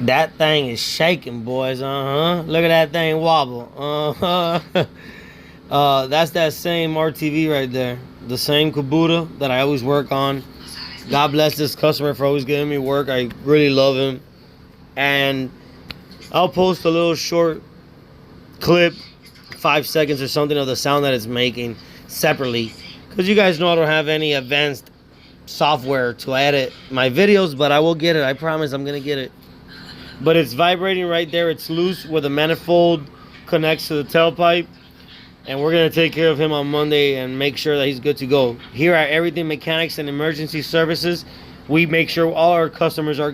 That thing is shaking, boys. Look at that thing wobble. That's that same RTV right there. The same Kubota that I always work on. God bless this customer for always giving me work. I really love him. And I'll post a little short clip, 5 seconds or something, of the sound that it's making separately. Because you guys know I don't have any advanced software to edit my videos, but I will get it. I promise I'm going to get it. But it's vibrating right there. It's loose where the manifold connects to the tailpipe. And we're going to take care of him on Monday and make sure that he's good to go. Here at Everything Mechanics and Emergency Services, we make sure all our customers are